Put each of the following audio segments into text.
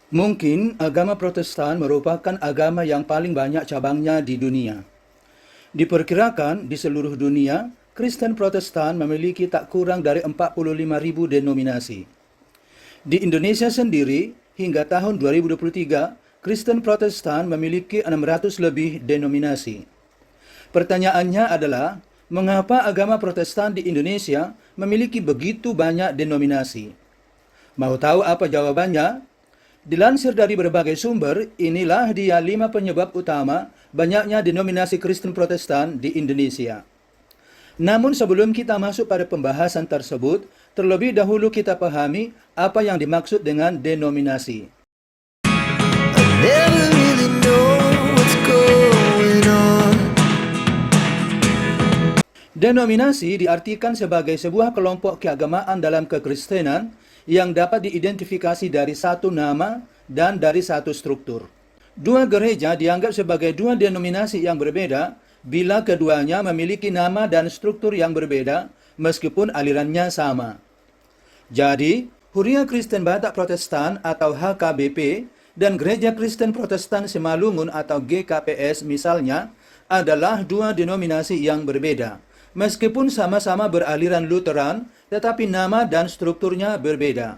Mungkin agama Protestan merupakan agama yang paling banyak cabangnya di dunia. Diperkirakan di seluruh dunia, Kristen Protestan memiliki tak kurang dari 45.000 denominasi. Di Indonesia sendiri, hingga tahun 2023, Kristen Protestan memiliki 600 lebih denominasi. Pertanyaannya adalah, mengapa agama Protestan di Indonesia memiliki begitu banyak denominasi? Mau tahu apa jawabannya? Dilansir dari berbagai sumber, inilah dia 5 penyebab utama banyaknya denominasi Kristen Protestan di Indonesia. Namun sebelum kita masuk pada pembahasan tersebut, terlebih dahulu kita pahami apa yang dimaksud dengan denominasi. Never really know what's going on. Denominasi diartikan sebagai sebuah kelompok keagamaan dalam kekristenan yang dapat diidentifikasi dari satu nama dan dari satu struktur. Dua gereja dianggap sebagai dua denominasi yang berbeda bila keduanya memiliki nama dan struktur yang berbeda meskipun alirannya sama. Jadi, Huria Kristen Batak Protestan atau HKBP dan Gereja Kristen Protestan Simalungun atau GKPS misalnya adalah dua denominasi yang berbeda. Meskipun sama-sama beraliran Lutheran, tetapi nama dan strukturnya berbeda.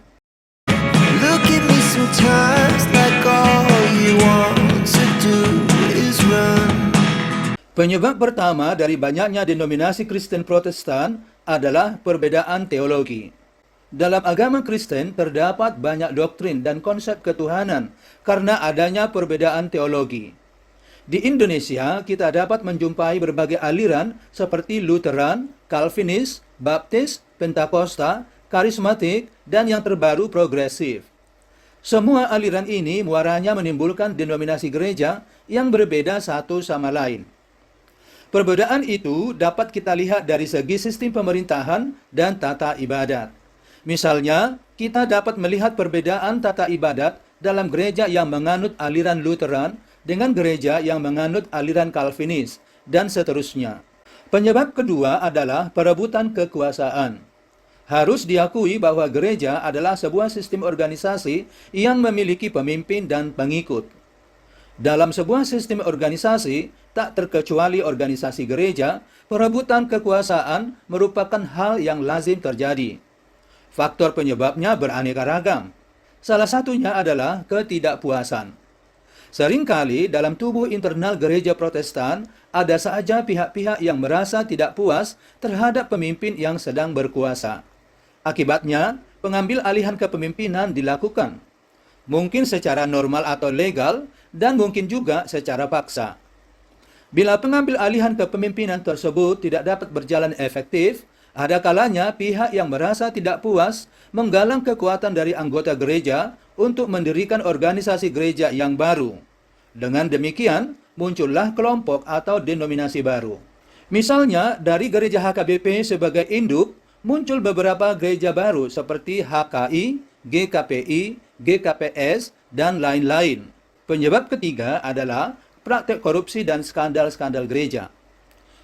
Look at me sometimes like all you want to do is run. Penyebab pertama dari banyaknya denominasi Kristen Protestan adalah perbedaan teologi. Dalam agama Kristen terdapat banyak doktrin dan konsep ketuhanan karena adanya perbedaan teologi. Di Indonesia, kita dapat menjumpai berbagai aliran seperti Lutheran, Calvinis, Baptis, Pentakosta, Karismatik, dan yang terbaru progresif. Semua aliran ini muaranya menimbulkan denominasi gereja yang berbeda satu sama lain. Perbedaan itu dapat kita lihat dari segi sistem pemerintahan dan tata ibadat. Misalnya, kita dapat melihat perbedaan tata ibadat dalam gereja yang menganut aliran Lutheran dengan gereja yang menganut aliran Calvinis, dan seterusnya. Penyebab kedua adalah perebutan kekuasaan. Harus diakui bahwa gereja adalah sebuah sistem organisasi yang memiliki pemimpin dan pengikut. Dalam sebuah sistem organisasi, tak terkecuali organisasi gereja, perebutan kekuasaan merupakan hal yang lazim terjadi. Faktor penyebabnya beraneka ragam. Salah satunya adalah ketidakpuasan. Seringkali dalam tubuh internal gereja Protestan, ada saja pihak-pihak yang merasa tidak puas terhadap pemimpin yang sedang berkuasa. Akibatnya, pengambil alihan kepemimpinan dilakukan. Mungkin secara normal atau legal, dan mungkin juga secara paksa. Bila pengambil alihan kepemimpinan tersebut tidak dapat berjalan efektif, ada kalanya pihak yang merasa tidak puas menggalang kekuatan dari anggota gereja untuk mendirikan organisasi gereja yang baru. Dengan demikian, muncullah kelompok atau denominasi baru. Misalnya, dari gereja HKBP sebagai induk, muncul beberapa gereja baru seperti HKI, GKPI, GKPS, dan lain-lain. Penyebab ketiga adalah praktek korupsi dan skandal-skandal gereja.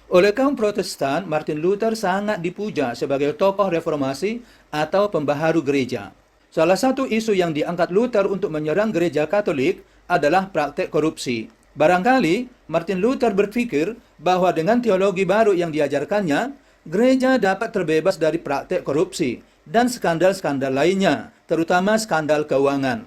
Oleh kaum Protestan, Martin Luther sangat dipuja sebagai tokoh reformasi atau pembaharu gereja. Salah satu isu yang diangkat Luther untuk menyerang gereja Katolik adalah praktek korupsi. Barangkali Martin Luther berpikir bahwa dengan teologi baru yang diajarkannya, gereja dapat terbebas dari praktek korupsi dan skandal-skandal lainnya, terutama skandal keuangan.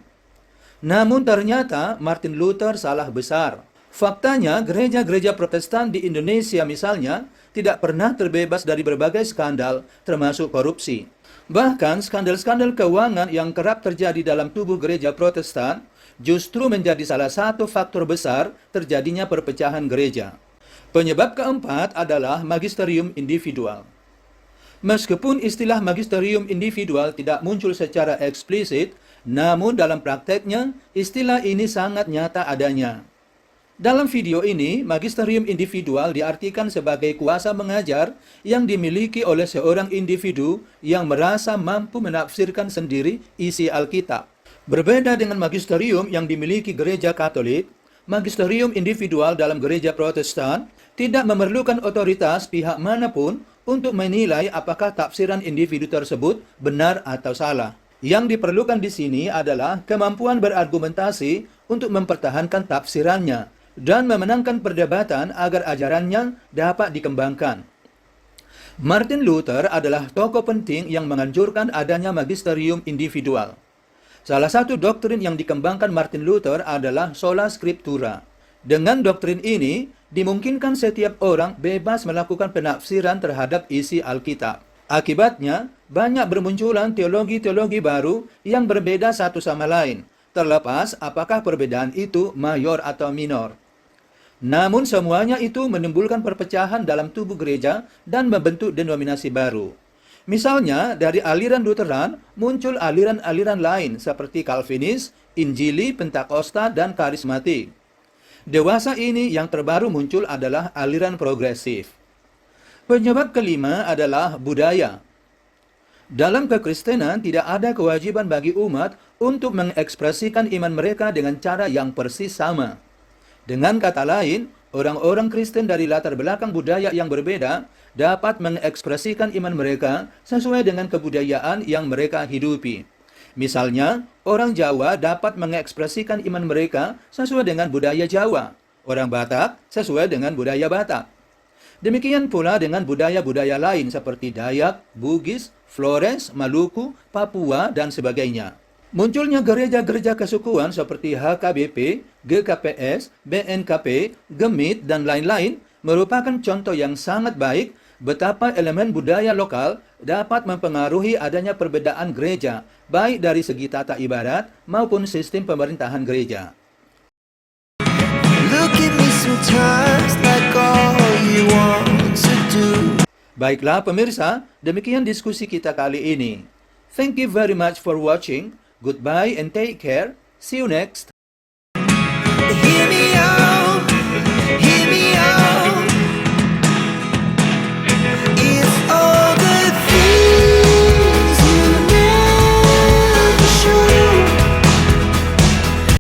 Namun ternyata Martin Luther salah besar. Faktanya, gereja-gereja Protestan di Indonesia misalnya tidak pernah terbebas dari berbagai skandal, termasuk korupsi. Bahkan, skandal-skandal keuangan yang kerap terjadi dalam tubuh gereja Protestan justru menjadi salah satu faktor besar terjadinya perpecahan gereja. Penyebab keempat adalah magisterium individual. Meskipun istilah magisterium individual tidak muncul secara eksplisit, namun dalam prakteknya, istilah ini sangat nyata adanya. Dalam video ini, magisterium individual diartikan sebagai kuasa mengajar yang dimiliki oleh seorang individu yang merasa mampu menafsirkan sendiri isi Alkitab. Berbeda dengan magisterium yang dimiliki gereja Katolik, magisterium individual dalam gereja Protestan tidak memerlukan otoritas pihak manapun untuk menilai apakah tafsiran individu tersebut benar atau salah. Yang diperlukan di sini adalah kemampuan berargumentasi untuk mempertahankan tafsirannya dan memenangkan perdebatan agar ajarannya dapat dikembangkan. Martin Luther adalah tokoh penting yang menganjurkan adanya magisterium individual. Salah satu doktrin yang dikembangkan Martin Luther adalah sola scriptura. Dengan doktrin ini, dimungkinkan setiap orang bebas melakukan penafsiran terhadap isi Alkitab. Akibatnya, banyak bermunculan teologi-teologi baru yang berbeda satu sama lain, terlepas apakah perbedaan itu mayor atau minor. Namun semuanya itu menimbulkan perpecahan dalam tubuh gereja dan membentuk denominasi baru. Misalnya, dari aliran Lutheran muncul aliran-aliran lain seperti Calvinis, Injili, Pentakosta, dan Karismatik. Dewasa ini yang terbaru muncul adalah aliran progresif. Penyebab kelima adalah budaya. Dalam kekristenan tidak ada kewajiban bagi umat untuk mengekspresikan iman mereka dengan cara yang persis sama. Dengan kata lain, orang-orang Kristen dari latar belakang budaya yang berbeda dapat mengekspresikan iman mereka sesuai dengan kebudayaan yang mereka hidupi. Misalnya, orang Jawa dapat mengekspresikan iman mereka sesuai dengan budaya Jawa, orang Batak sesuai dengan budaya Batak. Demikian pula dengan budaya-budaya lain seperti Dayak, Bugis, Flores, Maluku, Papua, dan sebagainya. Munculnya gereja-gereja kesukuan seperti HKBP, GKPS, BNKP, Gemit, dan lain-lain merupakan contoh yang sangat baik betapa elemen budaya lokal dapat mempengaruhi adanya perbedaan gereja, baik dari segi tata ibadat maupun sistem pemerintahan gereja. Look at me sometimes like all you want to do. Baiklah pemirsa, demikian diskusi kita kali ini. Thank you very much for watching. Goodbye and take care. See you next.